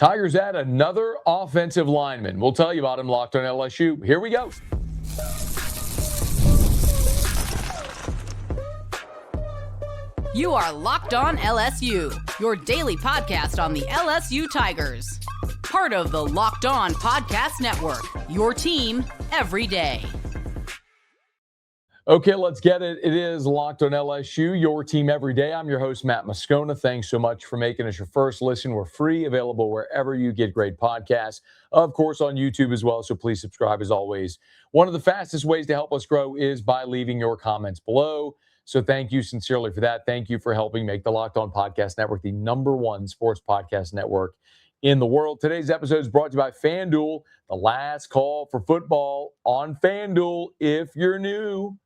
Tigers add another offensive lineman. We'll tell you about him. Locked on LSU. Here we go. You are Locked on LSU, your daily podcast on the LSU Tigers. Part of the Locked On Podcast Network, your team every day. Okay, let's get it. It is Locked on LSU, your team every day. I'm your host, Matt Moscona. Thanks so much for making us your first listen. We're free, available wherever you get great podcasts. Of course, on YouTube as well, so please subscribe as always. One of the fastest ways to help us grow is by leaving your comments below. So thank you sincerely for that. Thank you for helping make the Locked On Podcast Network the #1 sports podcast network in the world. Today's episode is brought to you by FanDuel, the last call for football on FanDuel. If you're new,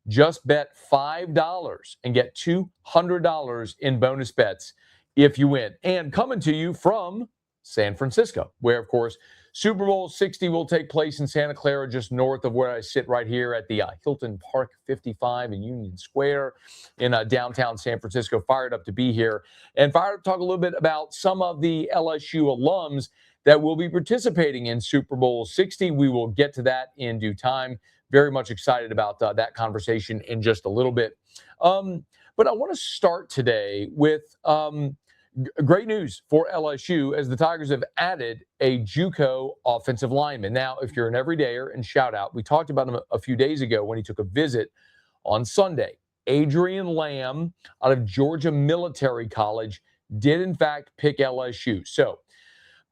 just bet $5 and get $200 in bonus bets if you win. And coming to you from San Francisco, where, of course, Super Bowl 60 will take place in Santa Clara, just north of where I sit right here at the Hilton Park 55 in Union Square in downtown San Francisco. Fired up to be here and fired up to talk a little bit about some of the LSU alums that will be participating in Super Bowl 60. We will get to that in due time. Very much excited about that conversation in just a little bit. But I want to start today with great news for LSU as the Tigers have added a JUCO offensive lineman. Now, if you're an everydayer, and shout out, we talked about him a few days ago when he took a visit on Sunday. Adrian Lamb out of Georgia Military College did, in fact, pick LSU. So,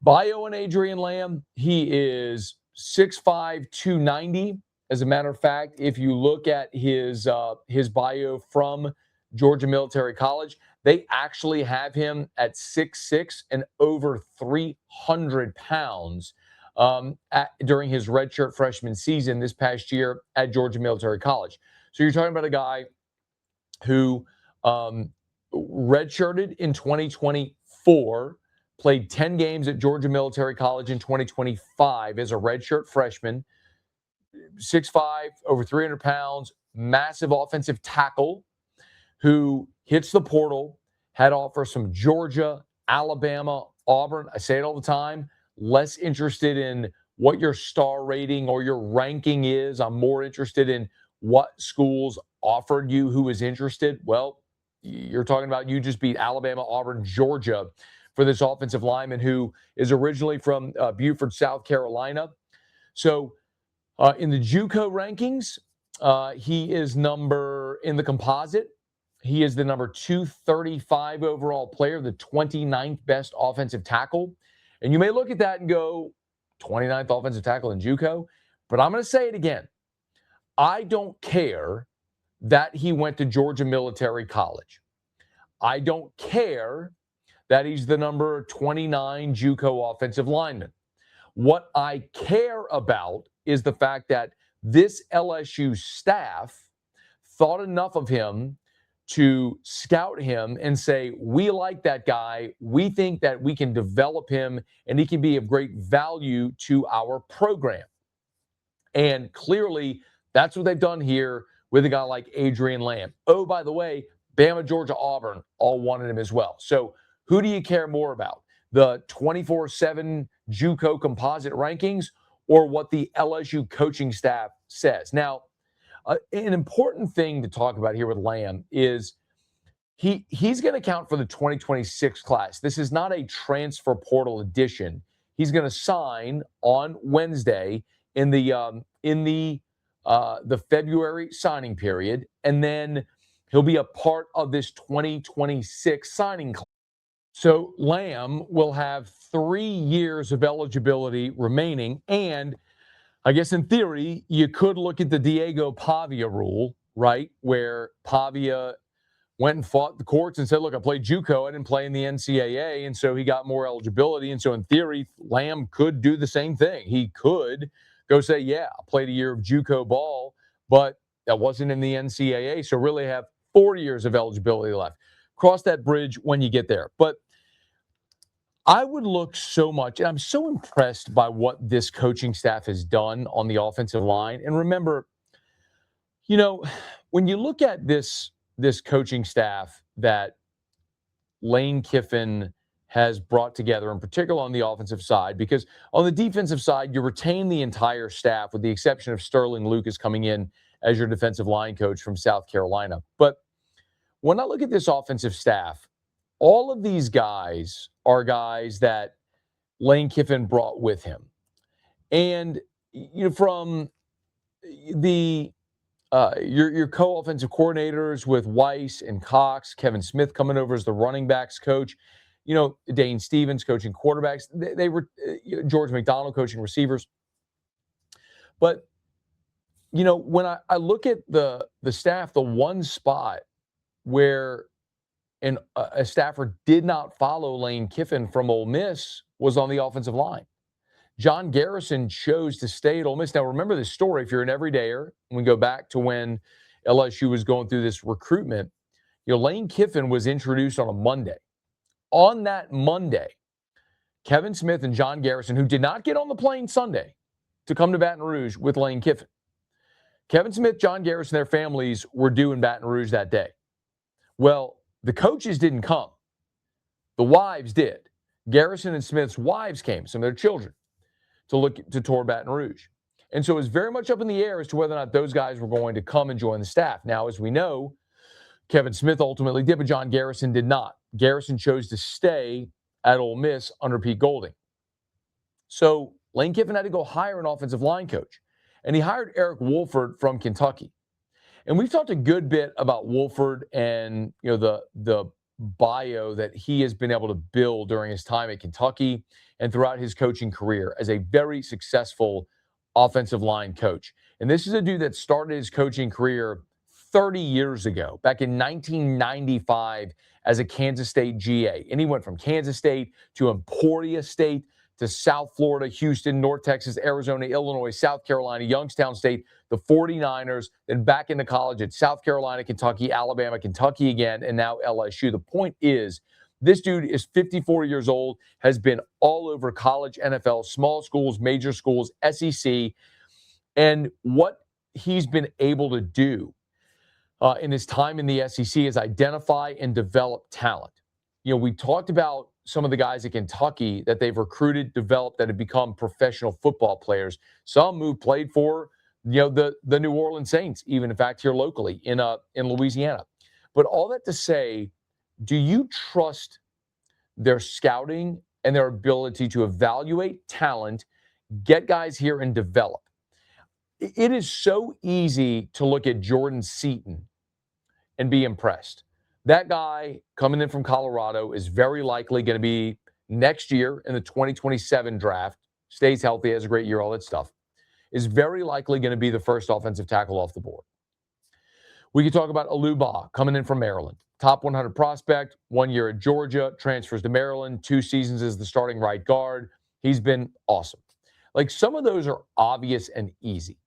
bio on Adrian Lamb, he is 6'5", 290. As a matter of fact, if you look at his bio from Georgia Military College, they actually have him at 6'6" and over 300 pounds during his redshirt freshman season this past year at Georgia Military College. So you're talking about a guy who redshirted in 2024, played 10 games at Georgia Military College in 2025 as a redshirt freshman, 6'5", over 300 pounds, massive offensive tackle who hits the portal, had offers from Georgia, Alabama, Auburn. I say it all the time, less interested in what your star rating or your ranking is. I'm more interested in what schools offered you who is interested. Well, you're talking about you just beat Alabama, Auburn, Georgia for this offensive lineman who is originally from Beaufort, South Carolina. So in the JUCO rankings, he is in the composite. He is the number 235 overall player, the 29th best offensive tackle. And you may look at that and go, 29th offensive tackle in JUCO. But I'm going to say it again. I don't care that he went to Georgia Military College. I don't care that he's the number 29 JUCO offensive lineman. What I care about is the fact that this LSU staff thought enough of him to scout him and say, we like that guy. We think that we can develop him and he can be of great value to our program. And clearly, that's what they've done here with a guy like Adrian Lamb. Oh, by the way, Bama, Georgia, Auburn all wanted him as well. So who do you care more about? The 24/7 JUCO composite rankings or what the LSU coaching staff says? Now, an important thing to talk about here with Lamb is he's going to count for the 2026 class. This is not a transfer portal addition. He's going to sign on Wednesday in the February signing period, and then he'll be a part of this 2026 signing class. So Lamb will have 3 years of eligibility remaining, and I guess in theory, you could look at the Diego Pavia rule, right, where Pavia went and fought the courts and said, look, I played JUCO, I didn't play in the NCAA, and so he got more eligibility. And so in theory, Lamb could do the same thing. He could go say, yeah, I played a year of JUCO ball, but that wasn't in the NCAA, so really have 4 years of eligibility left. Cross that bridge when you get there. But I would look so much, and I'm so impressed by what this coaching staff has done on the offensive line. And remember, you know, when you look at this coaching staff that Lane Kiffin has brought together, in particular on the offensive side, because on the defensive side, you retain the entire staff with the exception of Sterling Lucas coming in as your defensive line coach from South Carolina. But when I look at this offensive staff, all of these guys are guys that Lane Kiffin brought with him. And, from the your co-offensive coordinators with Weiss and Cox, Kevin Smith coming over as the running backs coach, Dane Stevens coaching quarterbacks. They were George McDonald coaching receivers. But, when I look at the staff, the one spot where a staffer did not follow Lane Kiffin from Ole Miss was on the offensive line. John Garrison chose to stay at Ole Miss. Now, remember this story. If you're an everydayer, we go back to when LSU was going through this recruitment, Lane Kiffin was introduced on a Monday. On that Monday, Kevin Smith and John Garrison, who did not get on the plane Sunday to come to Baton Rouge with Lane Kiffin, Kevin Smith, John Garrison, their families were due in Baton Rouge that day. Well, the coaches didn't come. The wives did. Garrison and Smith's wives came, some of their children, to tour Baton Rouge. And so it was very much up in the air as to whether or not those guys were going to come and join the staff. Now, as we know, Kevin Smith ultimately did, but John Garrison did not. Garrison chose to stay at Ole Miss under Pete Golding. So Lane Kiffin had to go hire an offensive line coach. And he hired Eric Wolford from Kentucky. And we've talked a good bit about Wolford and the bio that he has been able to build during his time at Kentucky and throughout his coaching career as a very successful offensive line coach. And this is a dude that started his coaching career 30 years ago, back in 1995 as a Kansas State GA. And he went from Kansas State to Emporia State to South Florida, Houston, North Texas, Arizona, Illinois, South Carolina, Youngstown State, the 49ers, then back into college at South Carolina, Kentucky, Alabama, Kentucky again, and now LSU. The point is, this dude is 54 years old, has been all over college, NFL, small schools, major schools, SEC, and what he's been able to do in his time in the SEC is identify and develop talent. We talked about some of the guys at Kentucky that they've recruited, developed, that have become professional football players. Some who played for, the New Orleans Saints, even in fact here locally in Louisiana. But all that to say, do you trust their scouting and their ability to evaluate talent, get guys here and develop? It is so easy to look at Jordan Seaton and be impressed. That guy coming in from Colorado is very likely going to be next year in the 2027 draft, stays healthy, has a great year, all that stuff, is very likely going to be the first offensive tackle off the board. We could talk about Aluba coming in from Maryland. Top 100 prospect, 1 year at Georgia, transfers to Maryland, 2 seasons as the starting right guard. He's been awesome. Like, some of those are obvious and easy.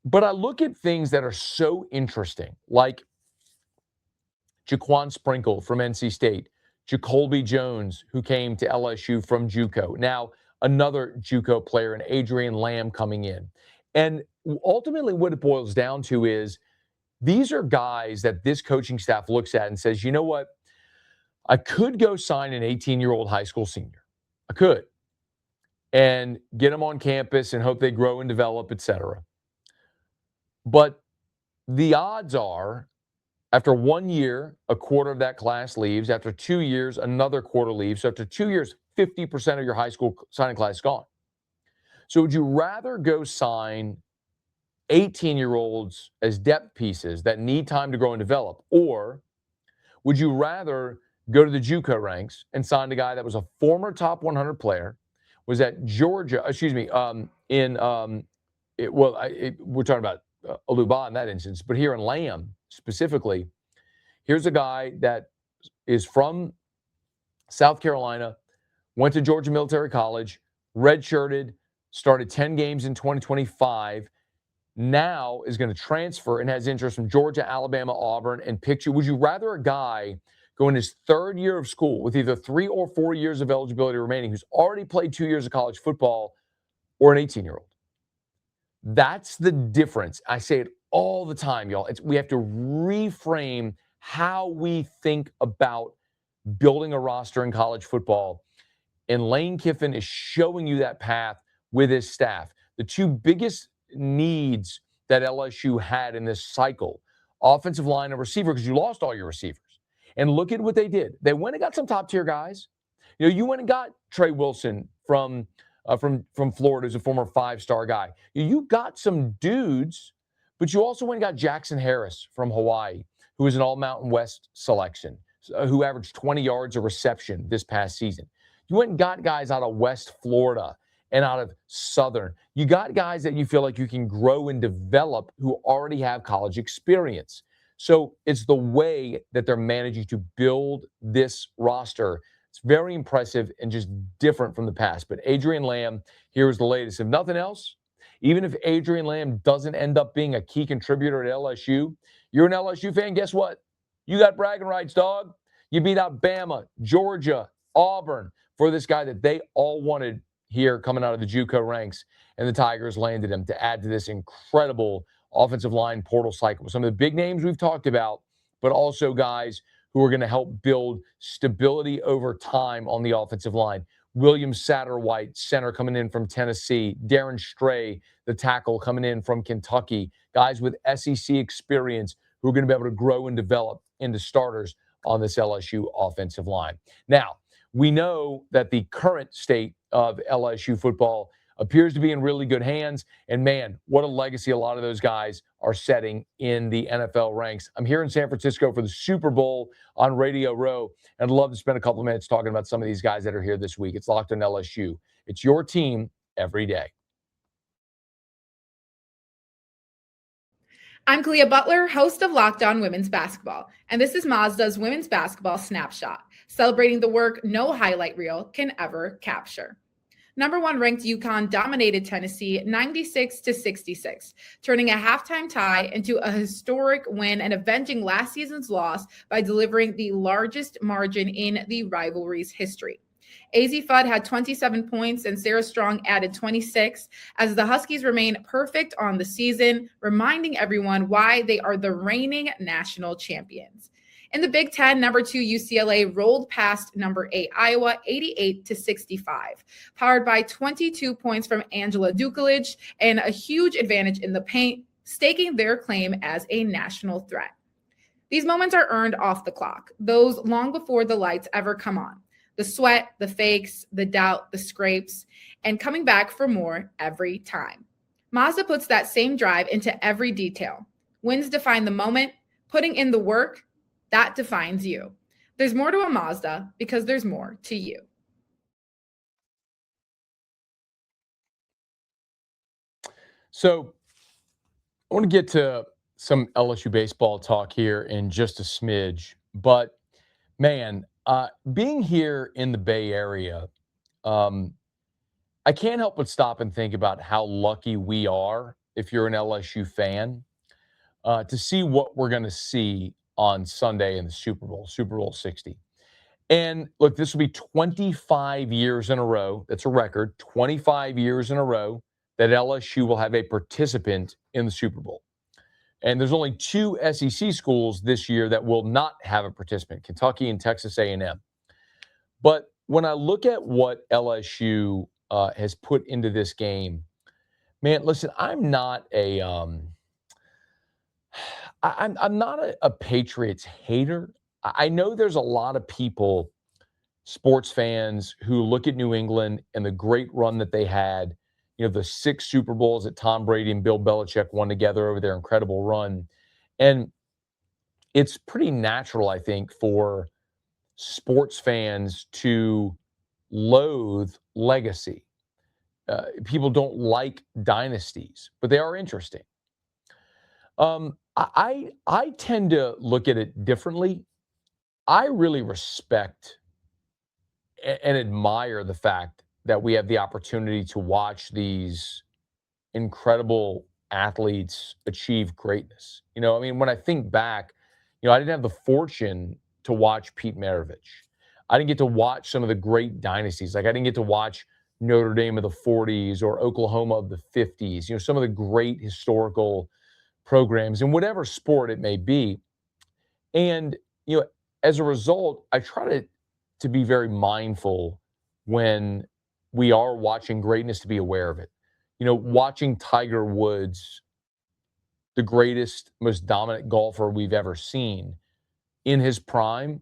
But I look at things that are so interesting, like Jaquan Sprinkle from NC State, Jacolby Jones, who came to LSU from JUCO. Now, another JUCO player, and Adrian Lamb coming in. And ultimately what it boils down to is these are guys that this coaching staff looks at and says, you know what? I could go sign an 18-year-old high school senior. I could. And get them on campus and hope they grow and develop, et cetera. But the odds are, after 1 year, a quarter of that class leaves. After 2 years, another quarter leaves. So after 2 years, 50% of your high school signing class is gone. So would you rather go sign 18-year-olds as depth pieces that need time to grow and develop? Or would you rather go to the JUCO ranks and sign a guy that was a former top 100 player, was at Georgia, we're talking about Aluba in that instance, but here in Lamb specifically, here's a guy that is from South Carolina, went to Georgia Military College, redshirted, started 10 games in 2025, now is going to transfer and has interest from Georgia, Alabama, Auburn, and picture. Would you rather a guy go in his third year of school with either 3 or 4 years of eligibility remaining who's already played 2 years of college football, or an 18-year-old? That's the difference. I say it all the time, y'all. We have to reframe how we think about building a roster in college football. And Lane Kiffin is showing you that path with his staff. The two biggest needs that LSU had in this cycle, offensive line and receiver, because you lost all your receivers. And look at what they did. They went and got some top-tier guys. You went and got Trey Wilson from Florida, who's a former 5-star guy. You got some dudes, but you also went and got Jackson Harris from Hawaii, who was an All-Mountain West selection, who averaged 20 yards a reception this past season. You went and got guys out of West Florida and out of Southern. You got guys that you feel like you can grow and develop who already have college experience. So it's the way that they're managing to build this roster. It's very impressive and just different from the past. But Adrian Lamb, here's the latest. If nothing else, even if Adrian Lamb doesn't end up being a key contributor at LSU, you're an LSU fan, guess what? You got bragging rights, dog. You beat out Bama, Georgia, Auburn for this guy that they all wanted here coming out of the JUCO ranks, and the Tigers landed him to add to this incredible offensive line portal cycle. Some of the big names we've talked about, but also guys who are going to help build stability over time on the offensive line. William Satterwhite, center coming in from Tennessee. Darren Stray, the tackle coming in from Kentucky. Guys with SEC experience who are going to be able to grow and develop into starters on this LSU offensive line. Now, we know that the current state of LSU football appears to be in really good hands. And man, what a legacy a lot of those guys are setting in the NFL ranks. I'm here in San Francisco for the Super Bowl on Radio Row, and I'd love to spend a couple of minutes talking about some of these guys that are here this week. It's Locked on LSU. It's your team every day. I'm Kalia Butler, host of Locked On Women's Basketball, and this is Mazda's Women's Basketball Snapshot, celebrating the work no highlight reel can ever capture. Number 1 ranked UConn dominated Tennessee 96-66, turning a halftime tie into a historic win and avenging last season's loss by delivering the largest margin in the rivalry's history. AZ Fudd had 27 points and Sarah Strong added 26 as the Huskies remain perfect on the season, reminding everyone why they are the reigning national champions. In the Big Ten, number 2 UCLA rolled past number 8 Iowa 88-65, powered by 22 points from Angela Dukelich and a huge advantage in the paint, staking their claim as a national threat. These moments are earned off the clock, those long before the lights ever come on. The sweat, the fakes, the doubt, the scrapes, and coming back for more every time. Mazda puts that same drive into every detail. Wins define the moment, putting in the work, that defines you. There's more to a Mazda because there's more to you. So I want to get to some LSU baseball talk here in just a smidge, but man, being here in the Bay Area, I can't help but stop and think about how lucky we are, if you're an LSU fan, to see what we're going to see on Sunday in the Super Bowl 60. And look, this will be 25 years in a row. That's a record. 25 years in a row that LSU will have a participant in the Super Bowl. And there's only 2 SEC schools this year that will not have a participant, Kentucky and Texas A&M. But when I look at what LSU has put into this game, man, listen, I'm not a Patriots hater. I know there's a lot of people, sports fans, who look at New England and the great run that they had. The 6 Super Bowls that Tom Brady and Bill Belichick won together over their incredible run. And it's pretty natural, I think, for sports fans to loathe legacy. People don't like dynasties, but they are interesting. I tend to look at it differently. I really respect and admire the fact that we have the opportunity to watch these incredible athletes achieve greatness. When I think back, I didn't have the fortune to watch Pete Maravich. I didn't get to watch some of the great dynasties. Like I didn't get to watch Notre Dame of the 40s or Oklahoma of the 50s, some of the great historical programs in whatever sport it may be. And, as a result, I try to to be very mindful when we are watching greatness to be aware of it. Watching Tiger Woods, the greatest, most dominant golfer we've ever seen in his prime,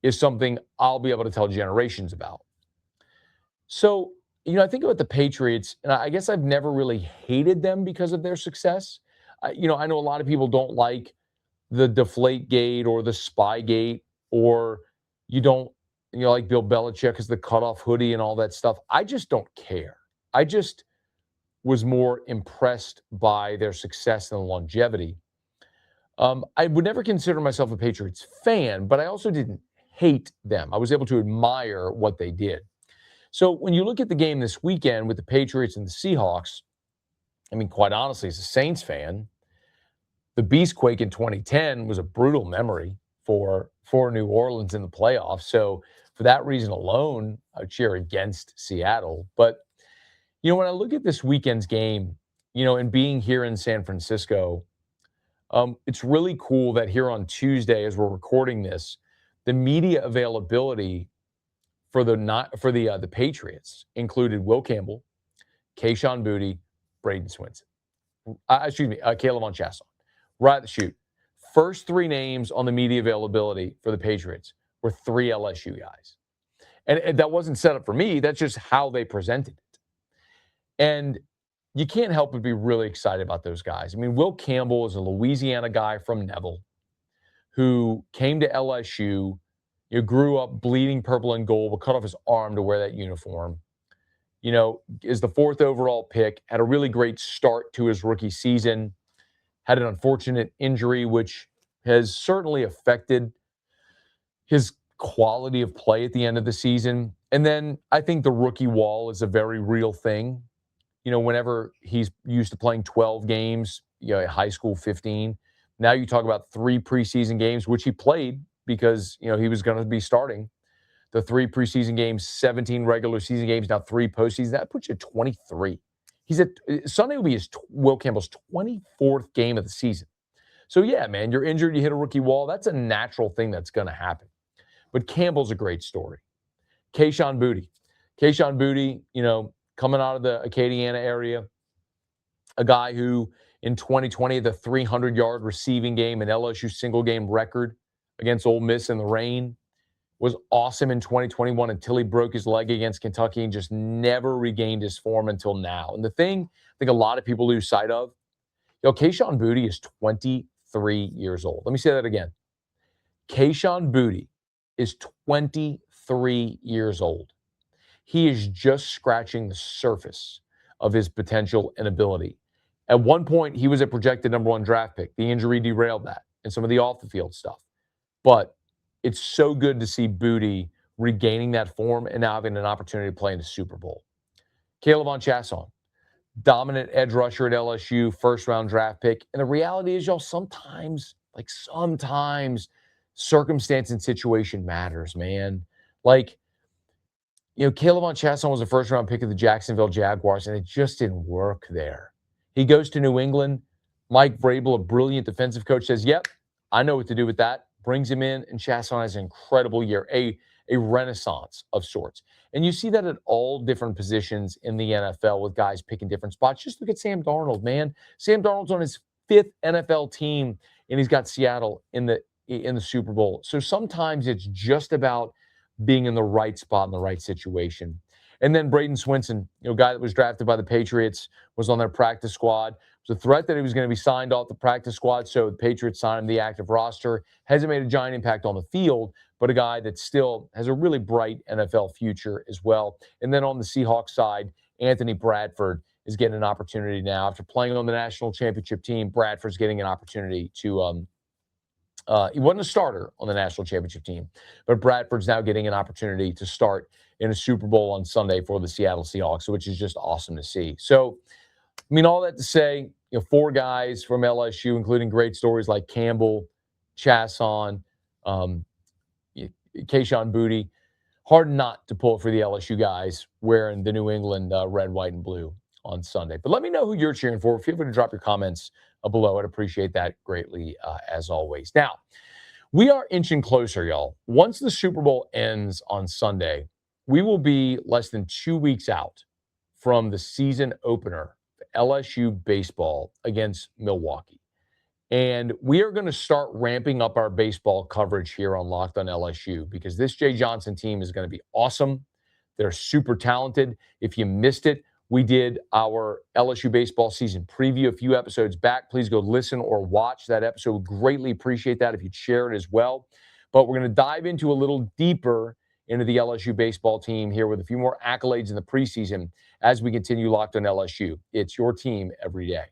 is something I'll be able to tell generations about. So, I think about the Patriots, and I guess I've never really hated them because of their success. I know a lot of people don't like the Deflategate or the Spygate, or you don't, like Bill Belichick because the cutoff hoodie and all that stuff. I just don't care. I just was more impressed by their success and longevity. I would never consider myself a Patriots fan, but I also didn't hate them. I was able to admire what they did. So when you look at the game this weekend with the Patriots and the Seahawks, I mean, quite honestly, as a Saints fan, the Beastquake in 2010 was a brutal memory for New Orleans in the playoffs. So for that reason alone, I would cheer against Seattle. But, when I look at this weekend's game, and being here in San Francisco, it's really cool that here on Tuesday, as we're recording this, the media availability for the Patriots included Will Campbell, Kayshon Boutte, Braden Swinson. Caleb on Chasson. Right at the shoot. First three names on the media availability for the Patriots were three LSU guys. And that wasn't set up for me. That's just how they presented it. And you can't help but be really excited about those guys. I mean, Will Campbell is a Louisiana guy from Neville who came to LSU, grew up bleeding purple and gold, but cut off his arm to wear that uniform. Is the fourth overall pick, had a really great start to his rookie season, had an unfortunate injury, which has certainly affected his quality of play at the end of the season. And then I think the rookie wall is a very real thing. Whenever he's used to playing 12 games, high school 15. Now you talk about 3 preseason games, which he played because, he was going to be starting. The 3 preseason games, 17 regular season games, now 3 postseason. That puts you at 23. Sunday will be Will Campbell's 24th game of the season. So, yeah, man, you're injured, you hit a rookie wall. That's a natural thing that's going to happen. But Campbell's a great story. Kayshon Boutte, coming out of the Acadiana area, a guy who in 2020, the 300-yard receiving game and LSU single-game record against Ole Miss in the rain, was awesome in 2021 until he broke his leg against Kentucky and just never regained his form until now. And the thing I think a lot of people lose sight of, Kayshon Boutte is 23 years old. Let me say that again. Kayshon Boutte is 23 years old. He is just scratching the surface of his potential and ability. At one point, he was a projected number 1 draft pick. The injury derailed that and some of the off-the-field stuff. But it's so good to see Boutte regaining that form and now having an opportunity to play in the Super Bowl. Caleb on Chasson, dominant edge rusher at LSU, first-round draft pick. And the reality is, sometimes circumstance and situation matters, man. Caleb on Chasson was a first-round pick of the Jacksonville Jaguars, and it just didn't work there. He goes to New England. Mike Vrabel, a brilliant defensive coach, says, yep, I know what to do with that. Brings him in, and Chasson has an incredible year, a renaissance of sorts. And you see that at all different positions in the NFL with guys picking different spots. Just look at Sam Darnold, man. Sam Darnold's on his 5th NFL team, and he's got Seattle in the Super Bowl. So sometimes it's just about being in the right spot in the right situation. And then Braden Swinson, guy that was drafted by the Patriots, was on their practice squad. It was a threat that he was going to be signed off the practice squad, so the Patriots signed him to the active roster. Hasn't made a giant impact on the field, but a guy that still has a really bright NFL future as well. And then on the Seahawks side, Anthony Bradford is getting an opportunity now. After playing on the national championship team, Bradford's getting an opportunity to he wasn't a starter on the national championship team, but Bradford's now getting an opportunity to start in a Super Bowl on Sunday for the Seattle Seahawks, which is just awesome to see. So, all that to say, 4 guys from LSU, including great stories like Campbell, Chasson, Kayshon Boutte. Hard not to pull for the LSU guys wearing the New England red, white, and blue on Sunday. But let me know who you're cheering for. Feel free to drop your comments below. I'd appreciate that greatly, as always. Now, We are inching closer, y'all. Once the Super Bowl ends on Sunday, we will be less than 2 weeks out from the season opener, LSU baseball against Milwaukee. And we are going to start ramping up our baseball coverage here on Locked on LSU because this Jay Johnson team is going to be awesome. They're super talented. If you missed it, we did our LSU baseball season preview a few episodes back. Please go listen or watch that episode. We'd greatly appreciate that if you'd share it as well. But we're going to dive into a little deeper into the LSU baseball team here with a few more accolades in the preseason as we continue Locked on LSU. It's your team every day.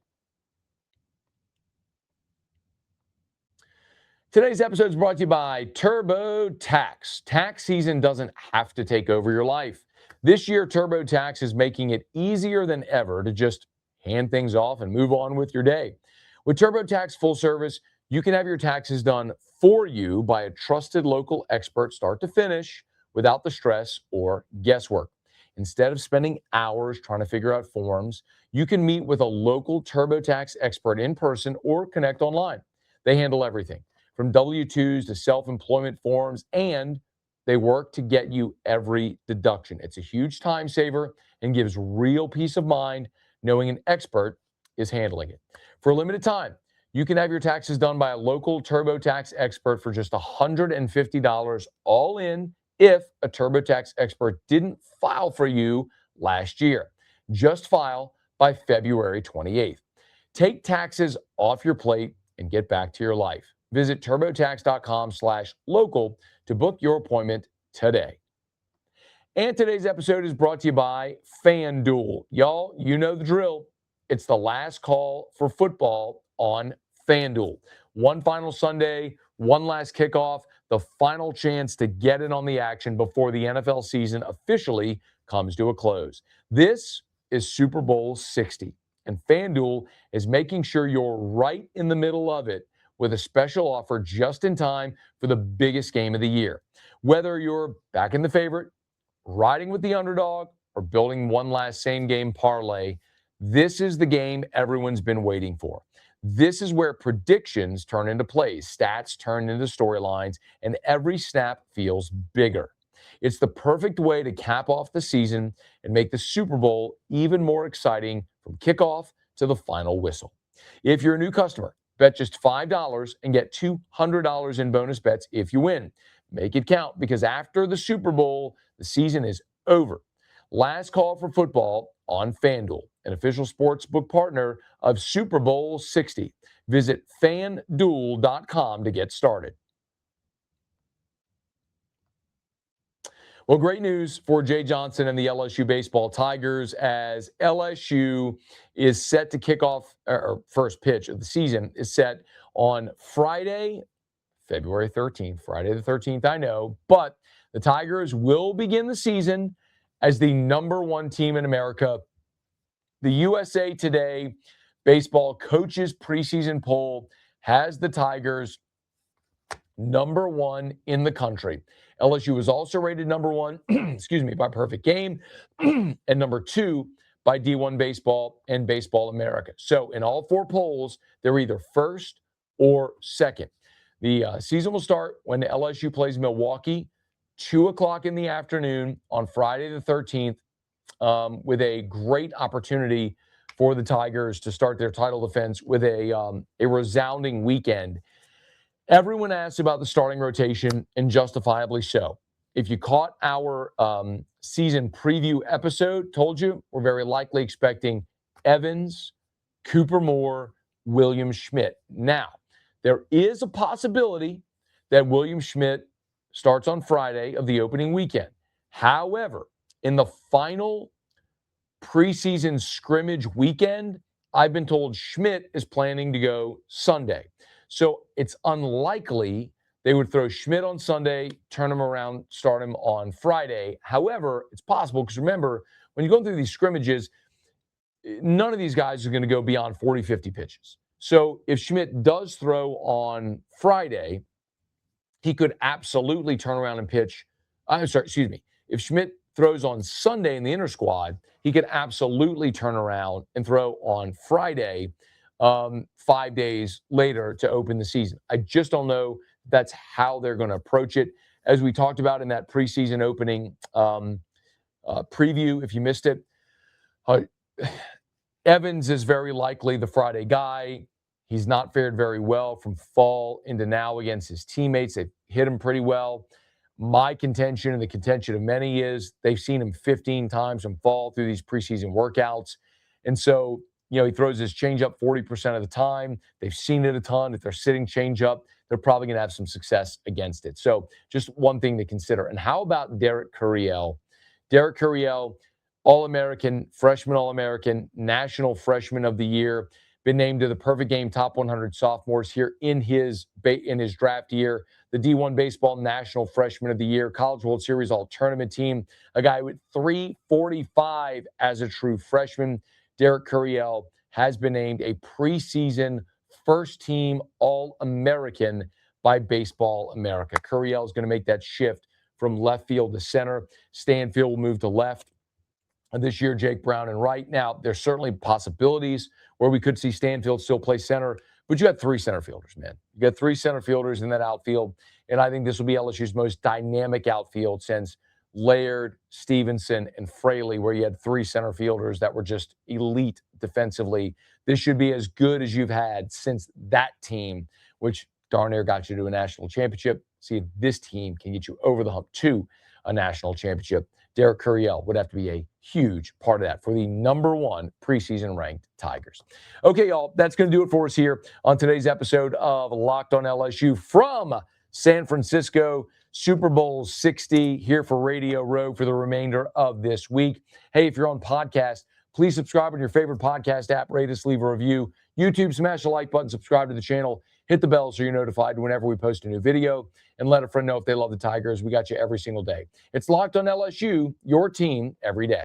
Today's episode is brought to you by TurboTax. Tax season doesn't have to take over your life. This year, TurboTax is making it easier than ever to just hand things off and move on with your day. With TurboTax Full Service, you can have your taxes done for you by a trusted local expert start to finish without the stress or guesswork. Instead of spending hours trying to figure out forms, you can meet with a local TurboTax expert in person or connect online. They handle everything from W-2s to self-employment forms, and they work to get you every deduction. It's a huge time saver and gives real peace of mind knowing an expert is handling it. For a limited time, you can have your taxes done by a local TurboTax expert for just $150 all in if a TurboTax expert didn't file for you last year. Just file by February 28th. Take taxes off your plate and get back to your life. Visit TurboTax.com/local to book your appointment today. And today's episode is brought to you by FanDuel. Y'all, you know the drill. It's the last call for football on FanDuel. One final Sunday, one last kickoff, the final chance to get in on the action before the NFL season officially comes to a close. This is Super Bowl 60, and FanDuel is making sure you're right in the middle of it with a special offer just in time for the biggest game of the year. Whether you're backing the favorite, riding with the underdog, or building one last same-game parlay, this is the game everyone's been waiting for. This is where predictions turn into plays, stats turn into storylines, and every snap feels bigger. It's the perfect way to cap off the season and make the Super Bowl even more exciting from kickoff to the final whistle. If you're a new customer, bet just $5 and get $200 in bonus bets if you win. Make it count because after the Super Bowl, the season is over. Last call for football on FanDuel, an official sportsbook partner of Super Bowl 60. Visit FanDuel.com to get started. Well, great news for Jay Johnson and the LSU baseball Tigers as LSU is set to kick off, or first pitch of the season is set on Friday, February 13th. Friday the 13th, I know, but the Tigers will begin the season as the #1 team in America. The USA Today baseball coaches preseason poll has the Tigers #1 in the country. LSU was also rated #1, by Perfect Game, and #2 by D1 Baseball and Baseball America. So in all four polls, they're either first or second. The season will start when LSU plays Milwaukee, 2 o'clock in the afternoon on Friday the 13th, with a great opportunity for the Tigers to start their title defense with a resounding weekend. Everyone asks about the starting rotation, and justifiably so. If you caught our season preview episode, told you we're very likely expecting Evans, Cooper Moore, William Schmidt. Now, there is a possibility that William Schmidt starts on Friday of the opening weekend. However, in the final preseason scrimmage weekend, I've been told Schmidt is planning to go Sunday. So it's unlikely they would throw Schmidt on Sunday, turn him around, start him on Friday. However, it's possible because remember, when you go through these scrimmages, none of these guys are going to go beyond 40, 50 pitches. So if Schmidt does throw on Friday, he could absolutely turn around and pitch. If Schmidt throws on Sunday in the inter squad, he could absolutely turn around and throw on Friday 5 days later to open the season. I just don't know That's how they're going to approach it. As we talked about in that preseason opening preview, if you missed it, Evans is very likely the Friday guy. He's not fared very well from fall into now against his teammates. They've hit him pretty well. My contention and the contention of many is they've seen him 15 times from fall through these preseason workouts. And so, he throws his changeup 40% of the time. They've seen it a ton. If they're sitting changeup, they're probably going to have some success against it. So just one thing to consider. And how about Derek Curiel? Derek Curiel, All-American, freshman All-American, National Freshman of the Year, been named to the Perfect Game Top 100 Sophomores here in his draft year, the D1 Baseball National Freshman of the Year, College World Series All-Tournament team, a guy with 345 as a true freshman. Derek Curiel has been named a preseason first-team All-American by Baseball America. Curiel is going to make that shift from left field to center. Stanfield will move to left. This year, Jake Brown and right. Now, there's certainly possibilities where we could see Stanfield still play center, but you got 3 center fielders, man. You got 3 center fielders in that outfield, and I think this will be LSU's most dynamic outfield since Laird, Stevenson, and Fraley, where you had 3 center fielders that were just elite defensively. This should be as good as you've had since that team, which darn near got you to a national championship. See if this team can get you over the hump to a national championship. Derek Curiel would have to be a huge part of that for the #1 preseason ranked Tigers. Okay, y'all, that's going to do it for us here on today's episode of Locked on LSU from San Francisco. Super Bowl 60 here for Radio Row for the remainder of this week. Hey, if you're on podcast, please subscribe on your favorite podcast app, rate us, leave a review. YouTube, smash the like button, subscribe to the channel, hit the bell so you're notified whenever we post a new video, and let a friend know if they love the Tigers. We got you every single day. It's Locked on LSU, your team every day.